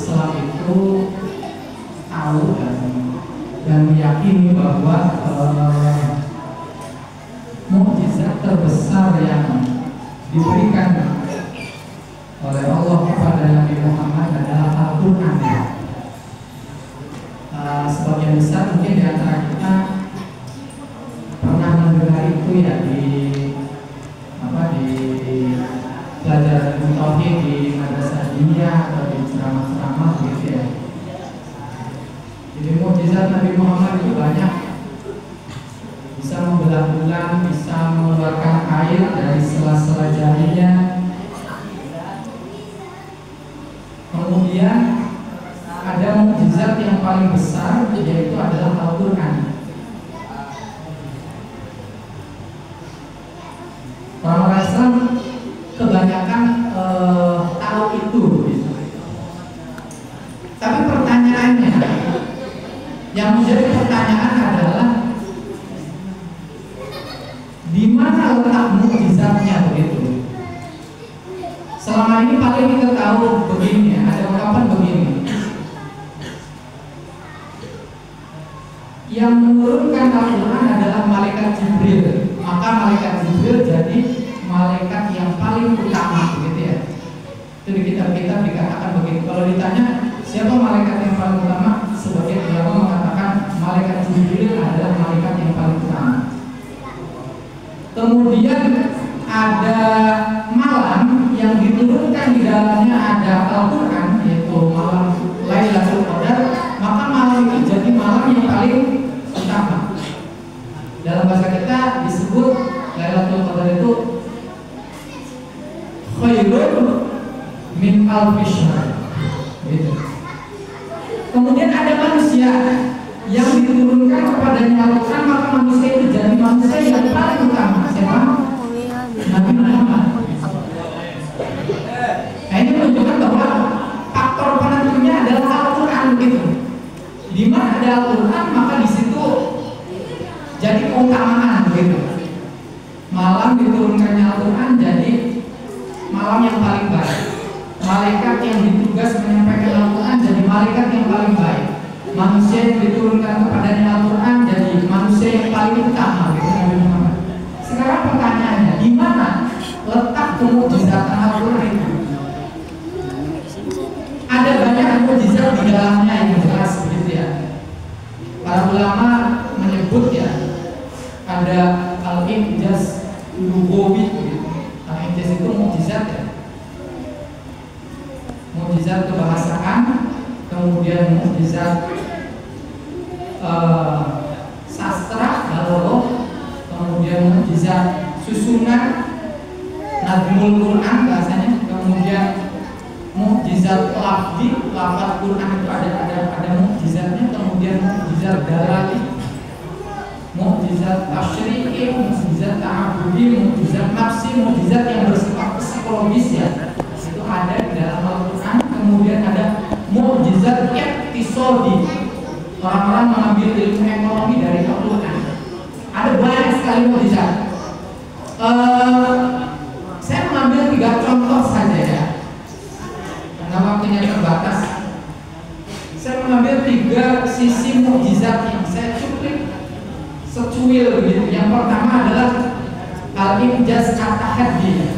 Islam itu tahu dan meyakini bahwa mukjizat terbesar yang diberikan oleh Allah kepada Nabi Muhammad adalah Al-Quran. Sebagian besar mungkin di antara kita pernah mendengar itu ya di pelajaran tauhid di madrasah diniyah atau di ceramah-ceramah gitu ya. Jadi mukjizat Nabi Muhammad itu banyak, bisa membelah bulan, bisa mengeluarkan air dari sela-sela jarinya. Kemudian ada mukjizat yang paling besar, yaitu adalah Al-Quran. Orang Islam kebanyakan tahu itu gitu. Tapi pertanyaannya, yang menjadi pertanyaan adalah di mana letak mukjizatnya begitu. Selama ini paling kita tahu begini, ada ungkapan begini, yang menurunkan Al-Quran adalah malaikat Jibril, maka malaikat Jibril jadi malaikat yang paling utama, begitu ya. Itu di kitab-kitab dikatakan begitu. Kalau ditanya siapa malaikat yang paling utama, sebagian ulama mengatakan malaikat Jibril adalah malaikat yang paling utama. Kemudian ada malam yang diturunkan di dalamnya ada Al-Quran, yaitu malam Lailatul Qadar, maka malam itu jadi malam yang paling utama. Dalam bahasa kita disebut Lailatul Qadar itu khairun min alfi syahr. Gitu. Kemudian ada manusia yang diturunkan kepadanya Al-Quran, maka manusia itu jadi manusia yang paling utama. Siapa? Nabi Muhammad. Nah, ini menunjukkan bahwa faktor penentunya adalah Al-Quran gitu. Di mana ada Al-Quran, maka di situ jadi keutamaan gitu. Malam diturunkannya Al-Quran jadi malam yang paling baik. Malaikat yang ditugas menyampaikan Al-Quran jadi malaikat yang paling baik. Manusia yang diturunkan kepadanya Al-Quran jadi manusia yang paling utama gitu, Nabi Muhammad. Sekarang pertanyaannya, di mana letak kemukjizatan Al-Quran itu? Ada banyak mukjizat di dalamnya yang jelas begitu ya. Para ulama menyebut ya, ada al-injaz lugawi gitu. Al-injaz itu mukjizat ya. Mukjizat kebahasaan, kemudian mukjizat sastra, balogh, kemudian mukjizat susunan, nadmul Quran bahasanya, kemudian mukjizat lafzi, lafaz Quran itu ada mukjizatnya, kemudian mukjizat dalali, mukjizat tasyri'i, mukjizat ta'abudi, mukjizat nafsi, mukjizat yang bersifat psikologis ya. Itu ada di dalam Al-Quran. Kemudian ada mukjizat iktisadi, orang-orang mengambil ilmu ekonomi dari Al-Quran. Ada banyak sekali mukjizat. Saya mengambil 3 contoh saja ya, karena waktunya terbatas. Saya mengambil 3 sisi mukjizat yang saya cuplik secuil gitu. Yang pertama adalah al-injaz at-tahaddi,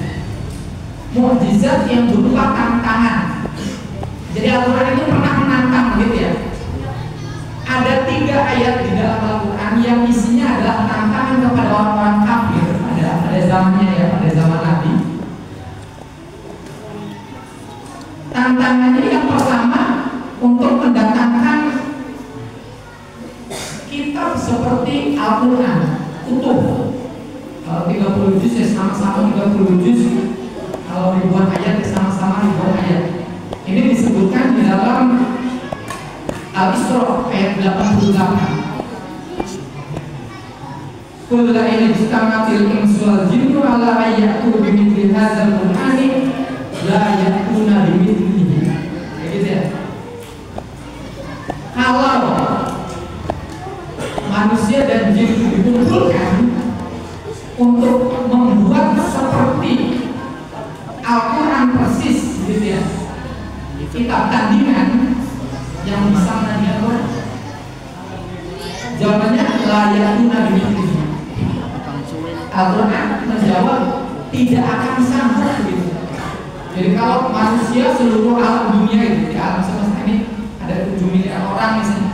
mukjizat yang berupa tantangan. Jadi Al-Quran itu pernah menantang gitu ya. Ada 3 ayat di dalam Al-Quran yang isinya adalah tantangan kepada orang-orang kafir pada zamannya ya, pada zaman Nabi. Tantangannya yang pertama untuk mendatangkan kitab seperti Al-Quran utuh. Kalau 30 juz ya sama-sama 30 juz. Kalau ribuan ayat ya sama-sama ribuan ayat. Ini disebutkan di dalam Al-Isra ayat 88. Qul la in ijtama'atil insu wal jinnu ala ayyatu bimithli hadzal qur'ani la ya'tuna bimithlihi. Gitu ya. Kalau manusia dan jin dikumpulkan untuk membuat seperti Al-Quran persis gitu ya, kitab tandingan, yang bisa menandingi Al-Quran? Jawabannya layakuna bimithlihi. Al-Quran menjawab tidak akan sanggup begitu. Jadi kalau manusia seluruh alam dunia itu, di alam semesta ini ada 7 miliar orang misalnya,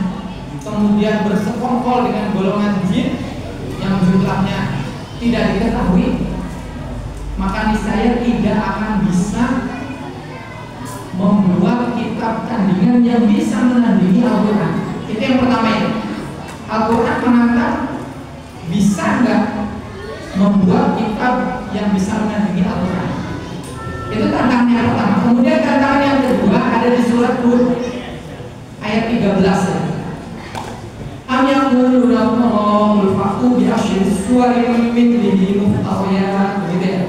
kemudian bersekongkol dengan golongan jin yang jumlahnya tidak diketahui, maka niscaya tidak akan bisa membuat kitab tandingan yang bisa menandingi Al-Quran. Itu yang pertama ya. Al-Quran menantang bisa nggak membuat kitab yang bisa menandingi Al-Quran. Itu tantangan yang pertama. Kemudian tantangan yang kedua ada di surat Hud ayat 13 ya. Am yaquluna Allahul fa'tu bi asyri suwarin mithlihi muftawiyat, begitu ya.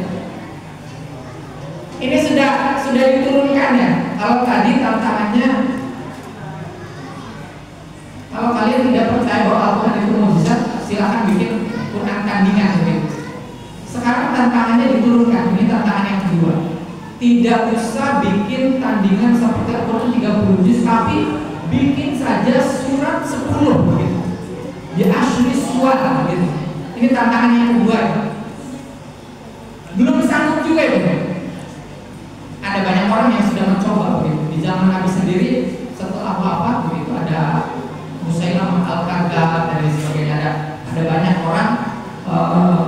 Ini sudah diturunkan ya. Kalau tadi tantangannya, kalau kalian tidak percaya bahwa Al-Quran itu mukjizat, silakan bikin Quran tandingan begitu. Sekarang tantangannya diturunkan. Ini tantangan yang kedua. Tidak usah bikin tandingan seperti Al-Quran 30 juz, tapi bikin saja surat 10 begitu. Di asyri suara begitu. Ini tantangan yang kedua ya. Belum sanggup juga ya. Ada banyak orang yang sudah mencoba begitu. Di zaman Nabi sendiri setelah wafat begitu ada Musailamah al-Kadzdzab dan sebagainya, ada banyak orang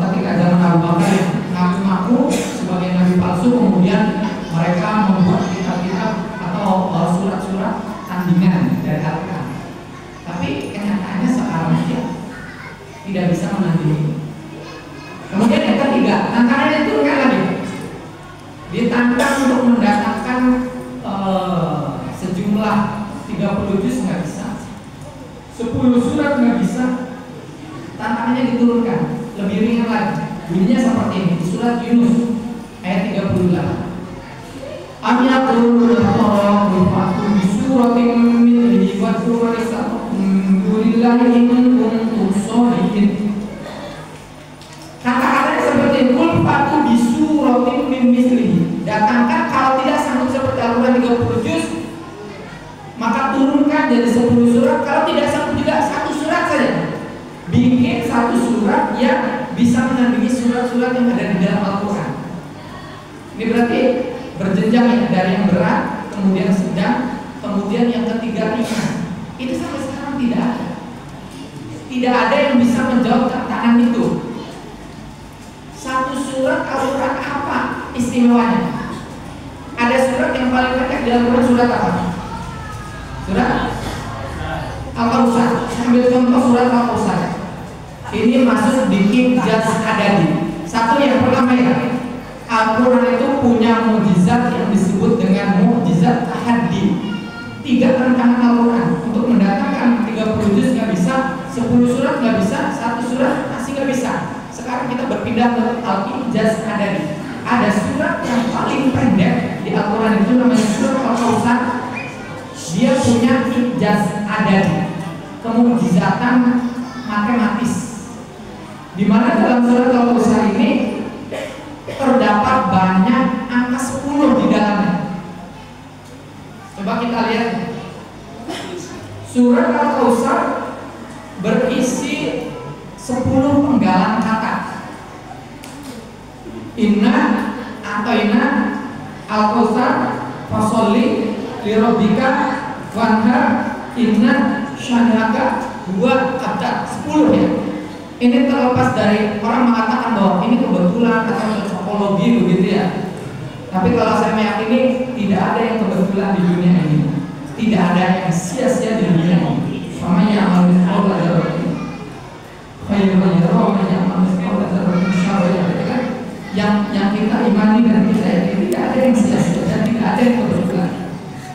ketika zaman Abu Bakar yang ngaku-ngaku sebagai nabi palsu, kemudian mereka membuat kitab-kitab atau surat-surat tandingan dari Al-Quran. Tapi kenyataannya sekarang dia tidak bisa menandingi. Kemudian yang ketiga, tantangannya itu kan lagi ditantang untuk mendatangkan sejumlah 30 juz nggak bisa, 10 surat nggak bisa. Tantangannya diturunkan lebih ringan lagi. Bunyinya seperti ini di surat Yunus ayat 38. Am yaquluna Allahu fa'tu bi suratin mithlihi wa lillahi in kuntum shadiqin. Kata-katanya seperti qul fa'tu bi suratin mithlihi. Datangkan kalau tidak sanggup seperti Al-Quran 30 juz, maka turunkan jadi 10 surat. Kalau tidak sanggup juga 1 surat saja. Bikin 1 surat yang bisa menandingi surat-surat yang ada di dalam Al-Quran. Ini berarti berjenjang ya, dari yang berat, kemudian sedang, kemudian yang ketiga ringan. Itu sampai sekarang tidak ada. Tidak ada yang bisa menjawab tantangan itu. 1 surat Al-Quran apa istimewanya? Ada surat yang paling pendek di Al-Quran, surat apa? Surat Al-Kautsar. Ambil contoh surat Al-Kautsar. Ini masuk di Ijaz Adadi. Satu yang pertama ya, Al-Quran itu punya mukjizat yang disebut dengan mukjizat tahaddi. 3 tantangan Al-Quran. Untuk mendatangkan 30 juz nggak bisa, 10 surat nggak bisa, 1 surat masih nggak bisa. Sekarang kita berpindah ke Al-Ijaz Adadi. Ada surat yang paling pendek di Al-Quran itu namanya surat Al-Kautsar. Dia punya ijaz adadi, kemukjizatan matematis, di mana dalam surat Al-Kautsar ini terdapat banyak angka 10 di dalamnya. Coba kita lihat. Surat Al-Kautsar berisi 10 penggalan kata. Inna a'tayna al-kautsar fasholli lirabbika wanhar inna syani'aka huwa abtar. 10 ya. Ini terlepas dari orang mengatakan bahwa ini kebetulan atau cocokologi begitu ya. Tapi kalau saya meyakini tidak ada yang kebetulan di dunia ini. Tidak ada yang sia-sia di dunia ini. Sama yang amal mithqala dzarratin khairan yarah wa man ya'mal mithqala dzarratin syarran yarah. Yang kita imani dan kita yakini tidak ada yang sia-sia dan tidak ada yang kebetulan.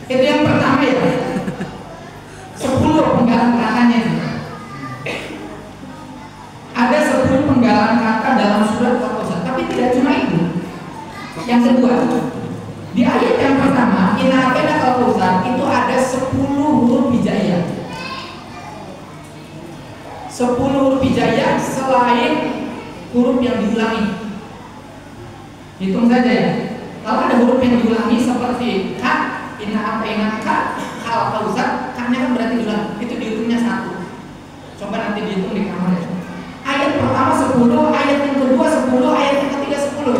Itu yang pertama ya. 10 penggalan katanya. Ada 10 penggalan kata dalam surat Al-Kautsar, tapi tidak cuma itu. Yang kedua, di ayat yang pertama, Inna a'tayna al-kautsar, itu ada 10 huruf hijaiyah. 10 huruf hijaiyah selain huruf yang diulangi. Hitung saja ya. Kalau ada huruf yang diulangi seperti ka, inna a'tayna ka, al-kautsar, ka angkanya kan berarti ulang, itu dihitungnya 1. Coba nanti dihitung di kamar ya. Ayat pertama 10, ayat yang kedua 10, ayat yang ketiga 10.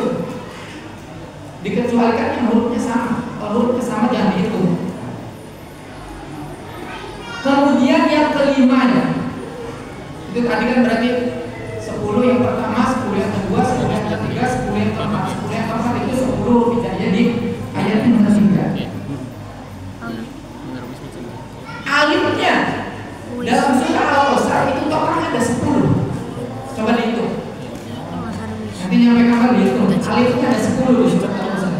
Dikecualikan yang hurufnya sama. Kalau hurufnya sama jangan dihitung. Kemudian yang kelimanya, itu tadi kan berarti 10 yang pertama, 10 yang kedua, 10 yang ketiga, 10 yang keempat, 10 yang keempat itu 10 hijaiah di ayat yang ketiga. Alifnya dalam surah Al-Kautsar itu totalnya ada 10. Coba dihitung. Nanti nyampe kamar dihitung. Alifnya ada 10 di surah Al-Kautsar.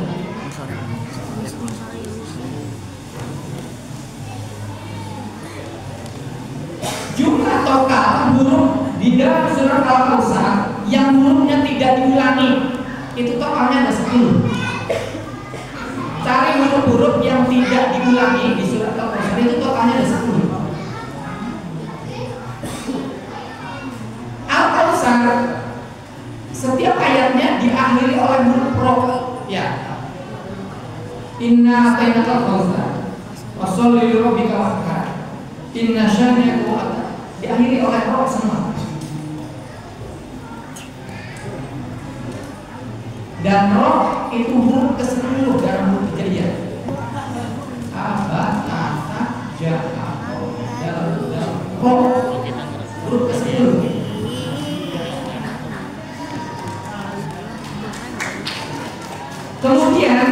Jumlah total huruf di dalam surah Al-Kautsar yang hurufnya tidak diulangi itu totalnya ada 10. Cari huruf-huruf yang tidak diulangi di surat Al-Kautsar itu totalnya ada 10. Al-Kautsar setiap ayatnya diakhiri oleh huruf ro, ya. Inna atainakal kautsar washolli li rabbika wanhar inna syani'aka huwal abtar, diakhiri oleh ro semua. Dan ro itu huruf ke-10 dalam huruf hijaiyah. Aba, ta, ja, dal, ro huruf ke-10. Kemudian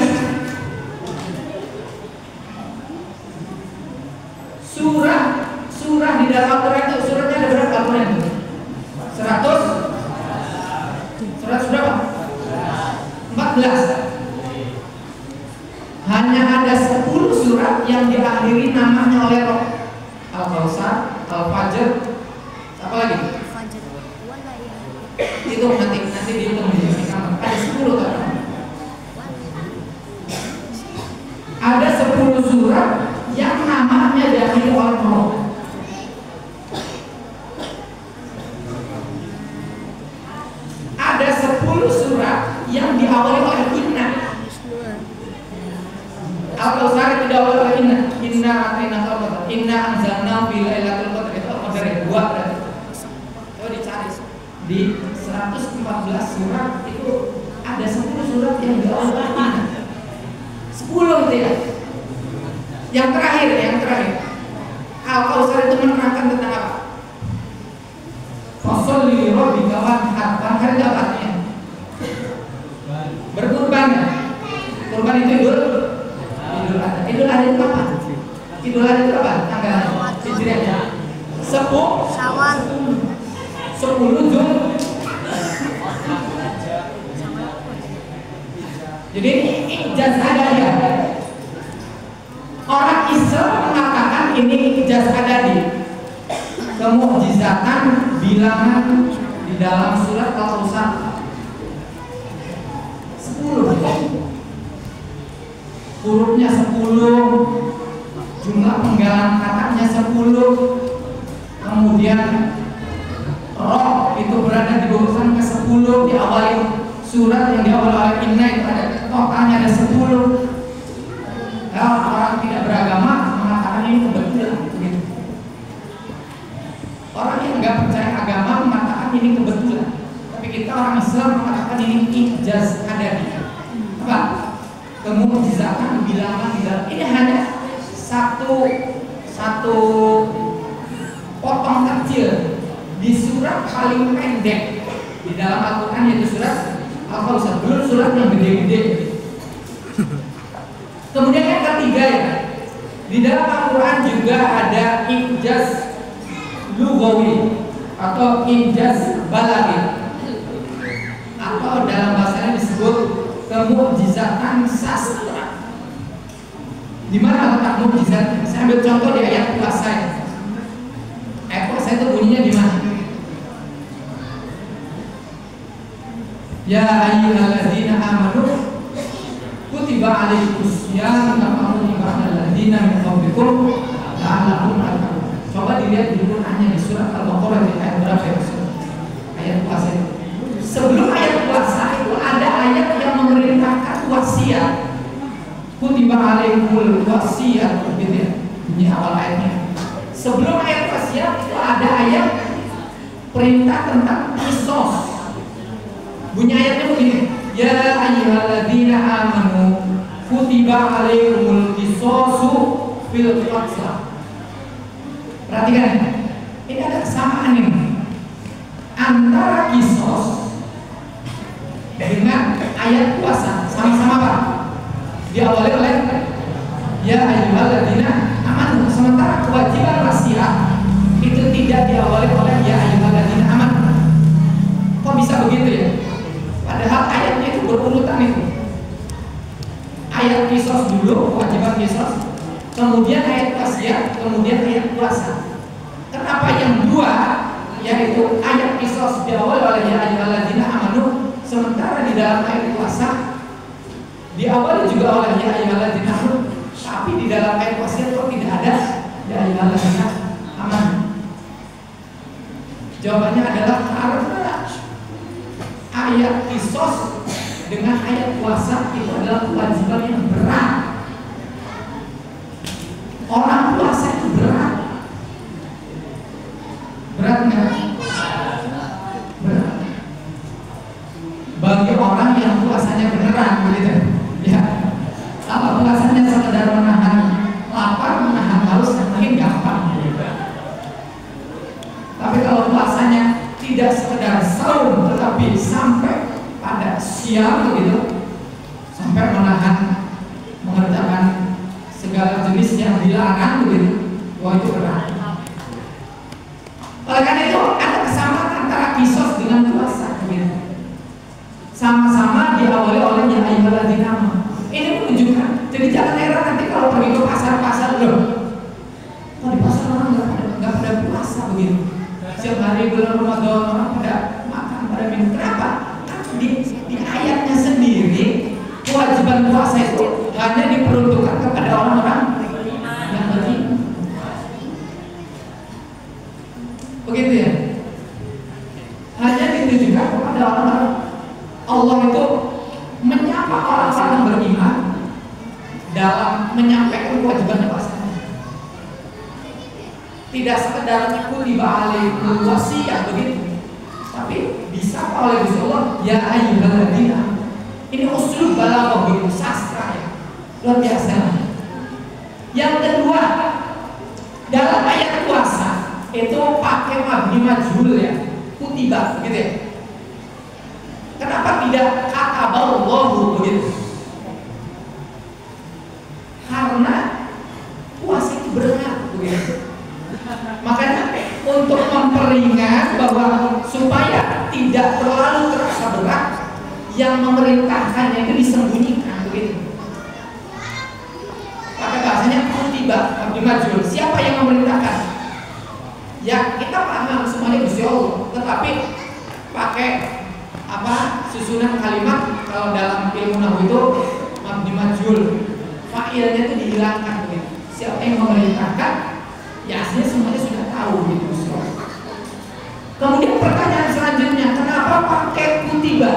surah di dalam Al-Quran itu suratnya ada berapa Al-Quran itu? 100? Surat berapa? 14. Hanya ada 10 surat yang diakhiri namanya oleh roh. Al-Kautsar, Al-Fajr, apa lagi? Itu nanti dihitung di kamar. Ada 10 kan? Ada 10 surat yang namanya diakhiri oleh roh. Ada 10 surat yang diawali oleh inna. Al-Kautsar itu diawali oleh inna. Inna atainakal kautsar. Inna anzalnahu fi lailatul qadr. Itu Al-Qadar ya, 2 berarti. Coba dicari di 114 surat itu ada 10 surat yang diawali oleh inna. 10 itu ya. Yang terakhir Al-Kautsar itu menerangkan tentang apa? Fasholli li rabbika wanhar. Wanhar itu apa artinya? Berkurban. Kurban itu Idul Adha. Idul Adha itu apa? Idul Adha itu apa? Tanggal Hijriahnya 10 Syawal 10 Jul. Jadi ijaz adadi. Orang Islam mengatakan ini ijaz adadi, kemukjizatan bilangan di dalam surat Al-Kautsar 10. Hurufnya 10, jumlah penggalan katanya 10. Kemudian roh itu berada di urutan ke-10, diawali surat yang diawali oleh inna itu ada totalnya ada 10. Kalau orang tidak beragama mengatakan ini kebetulan gitu. Orang yang nggak percaya agama mengatakan ini kebetulan. Tapi kita orang Islam mengatakan ini ijaz adadi. Apa? Kemukjizatan bilangan di dalam ini hanya satu potong kecil di surat paling pendek di dalam Al-Quran, yaitu surat Al-Kautsar. Belum surat yang gede-gede. Kemudian yang ketiga ya, di dalam Al-Quran juga ada ijaz lughawi atau ijaz balaghi, atau dalam bahasanya disebut kemukjizatan sastra. Di mana letak mukjizat? Saya ambil contoh di ayat puasa ya. Ayat puasa itu bunyinya di mana? Ya ayyuhalladzina amanu kutiba alaikumus syiyam kama kutiba alal ladzina min qablikum la'allakum tattaqun. Coba dilihat di Qur'annya di surat Al-Baqarah di ayat berapa ya? Ayat puasa itu. Sebelum ayat puasa itu ada ayat yang memerintahkan wasiat. Kutiba alaikumul wasiyat, gitu ya. Ini awal ayatnya. Sebelum ayat wasiat itu ada ayat perintah tentang kisos. Bunyi ayatnya begini, ya ayyuhalladzina amanu kutiba alaikumul qisasu fil qatl. Perhatikan ini ada kesamaan ini antara kisos dengan ayat puasa. Sama-sama apa? Diawali oleh ya ayyuhalladzina amanu. Sementara kewajiban wasiat itu tidak diawali oleh ya ayyuhalladzina amanu. Kok bisa begitu ya? Padahal ayatnya itu berurutan itu. Ayat kisos dulu, kewajiban kisos, kemudian ayat wasiat, kemudian ayat puasa. Kenapa yang dua, yaitu ayat kisos diawali oleh ya ayyuhalladzina amanu, sementara di dalam ayat puasa diawali juga oleh ya ayyuhalladzina amanu, tapi di dalam ayat wasiat kok tidak ada ya ayyuhalladzina amanu? Jawabannya adalah karena ayat kisos dengan ayat puasa itu adalah kewajiban yang berat. Orang puasa itu berat. Berat nggak? Berat. Bagi orang yang puasanya beneran begitu, ya. Kalau puasanya sekedar menahan lapar, menahan haus, mungkin gampang. Tapi kalau puasanya tidak sekedar saum, tetapi sampai pada siang begitu, sampai menahan, mengerjakan segala jenis yang dilarang begitu, wah itu berat. Oleh karena itu ada kesamaan antara kisos dengan puasa begitu. Sama-sama diawali oleh ya ayyuhalladzina amanu. Ini menunjukkan, jadi jangan heran nanti kalau pergi ke pasar-pasar loh, kok di pasar orang nggak pada puasa begitu. Setiap hari bulan Ramadan orang pada makan, pada minum. Kenapa? Di ayatnya sendiri kewajiban puasa itu hanya diperuntukkan kepada orang-orang yang beriman. Begitu ya? Hanya ditujukan kepada orang-orang. Allah itu menyapa orang-orang yang beriman dalam menyampaikan kewajiban puasa. Tidak sekedar kutiba alaikumul wasiyah begitu, tapi disapa oleh Gusti Allah ya ayyuhalladzina. Ini uslub balaghah begitu, sastra ya. Luar biasa. Yang kedua, dalam ayat puasa itu pakai mabni majhul ya, kutiba begitu ya. Kenapa tidak kataballahu begitu? Karena puasa itu berat begitu. Makanya untuk memperingat bahwa supaya tidak terlalu terasa berat, yang memerintahkannya itu disembunyikan begitu. Pakai bahasanya kutiba mabni majhul. Siapa yang memerintahkan? Ya kita paham semuanya Gusti Allah, tetapi pakai apa susunan kalimat kalau dalam ilmu nahwu itu mabni majhul, fa'ilnya itu dihilangkan begitu. Siapa yang memerintahkan? Ya aslinya semuanya sudah tahu gitu. Kemudian pertanyaan selanjutnya, kenapa pakai kutiba?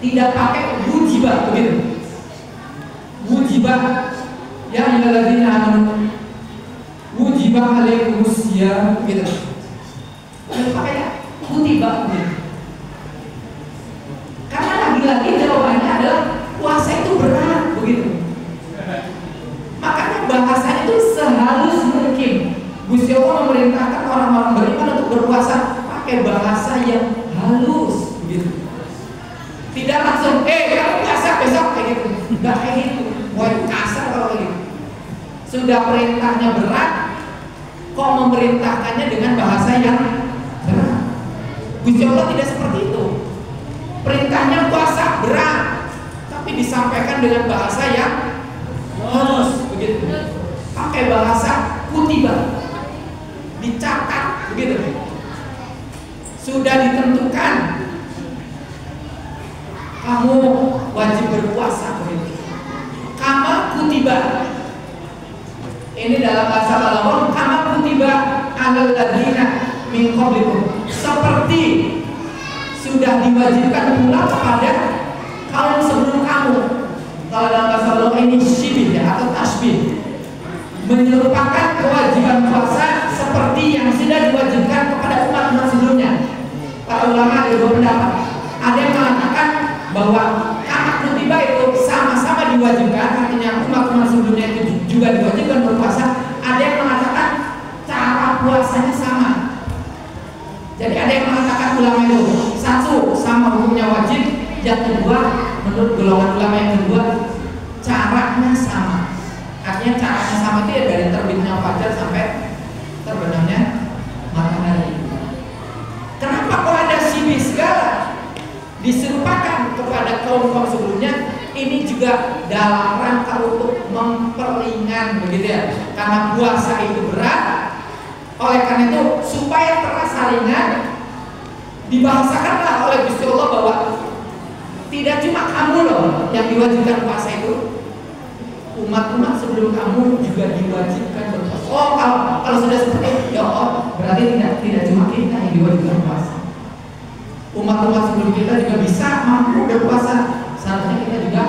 Tidak pakai wujiba begitu. Wujiba ya ayyuhalladzina amanu wujiba alaikumus syiyam gitu. Kenapa pakai kutiba begitu? Karena lagi-lagi jawabannya adalah puasa itu berat begitu. Makanya bahasanya itu sehalus mungkin. Gusti Allah memerintahkan orang-orang beriman untuk berpuasa pakai bahasa yang halus begitu. Tidak langsung, kamu puasa besok kayak gitu. Enggak kayak gitu. Wah itu kasar kalau kayak gitu. Sudah perintahnya berat, kok memerintahkannya dengan bahasa yang berat? Gusti Allah tidak seperti itu. Perintahnya puasa berat, tapi disampaikan dengan bahasa yang halus begitu. Pakai bahasa kutiba, dicatat begitu. Sudah ditentukan kamu wajib berpuasa begitu. Kama kutiba. Ini dalam bahasa balaghah, kama kutiba alal ladzina min qablikum. Seperti sudah diwajibkan pula kepada kaum sebelum kamu. Kalau dalam bahasa balaghah ini syibih ya, atau tasbih, menyerupakan kewajiban puasa seperti yang sudah diwajibkan kepada umat-umat sebelumnya. Para ulama ada dua pendapat. Ada yang mengatakan bahwa anak kutiba itu sama-sama diwajibkan, artinya umat-umat sebelumnya itu juga diwajibkan berpuasa. Ada yang mengatakan cara puasanya sama. Jadi ada yang mengatakan ulama itu satu sama hukumnya wajib, yang kedua menurut golongan ulama yang kedua caranya sama. Artinya caranya sama itu ya dari terbitnya fajar sampai terbenamnya matahari. Kenapa kok ada sibih segala diserupakan kepada kaum sebelumnya? Ini juga dalam rangka untuk memperingan, begitu ya, karena puasa itu berat. Oleh karena itu supaya terasa ringan, dibahasakanlah oleh Gusti Allah bahwa tidak cuma kamu loh yang diwajibkan puasa itu, umat-umat sebelum kamu juga diwajibkan berpuasa. Oh, kalau sudah seperti itu, ya Allah, berarti tidak cuma kita yang diwajibkan puasa. Umat-umat sebelum kita juga bisa mampu berpuasa. Seharusnya kita juga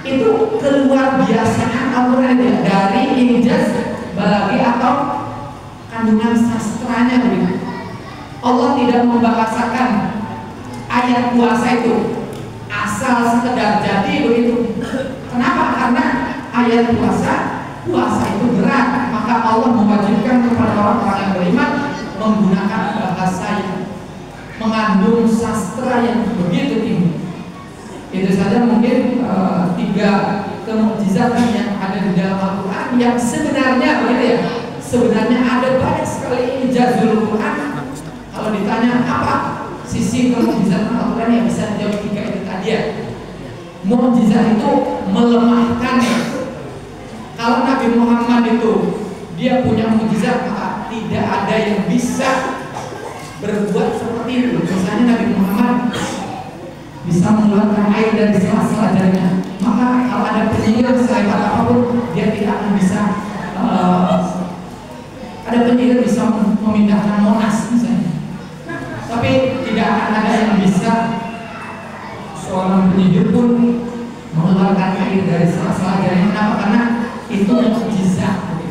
itu keluar biasaan Al-Quran ya, dari injaz balaghi atau kandungan sastranya begitu. Allah tidak membahasakan ayat puasa itu asal sekedar jadi begitu. Kenapa? Karena ayat puasa itu berat, maka Allah mewajibkan kepada orang-orang yang beriman menggunakan bahasa yang mengandung sastra yang begitu tinggi. Itu saja mungkin tiga kemukjizatan yang ada di dalam Al-Quran yang sebenarnya begitu ya. Sebenarnya ada banyak sekali ijazul Quran. Kalau ditanya apa sisi kemukjizatan Al-Quran yang bisa dijawab tiga itu tadi ya. Mukjizat itu melemahkan. Kalau Nabi Muhammad itu dia punya mukjizat, maka tidak ada yang bisa berbuat seperti itu. Misalnya Nabi Muhammad bisa mengeluarkan air dari sela-sela jarinya, maka kalau ada penyihir sehebat apapun dia tidak akan bisa. Ada penyihir bisa memindahkan Monas misalnya, tapi tidak akan ada yang bisa seorang penyihir pun mengeluarkan air dari sela-sela jarinya. Kenapa? Karena itu mukjizat.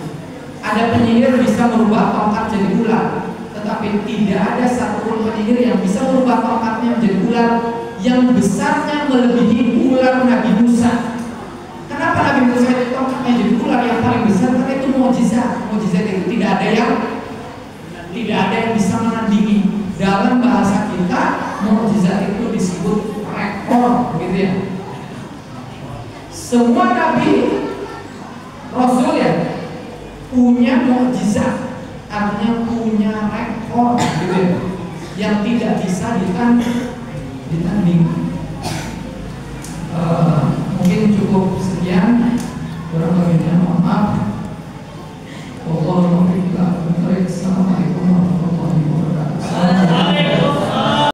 Ada penyihir bisa merubah tongkat jadi ular, tetapi tidak ada satupun penyihir yang bisa merubah tongkatnya menjadi ular yang besarnya melebihi ular Nabi Musa. Kenapa Nabi Musa itu tongkatnya jadi ular yang paling besar? Karena itu mukjizat. Mukjizat itu tidak ada yang bisa menandingi. Dalam bahasa kita mukjizat itu disebut rekor, gitu ya. Semua Nabi Rasul ya punya mukjizat, artinya punya rekor, gitu ya, yang tidak bisa ditanding. Mungkin cukup sekian, kurang lebihnya mohon maaf.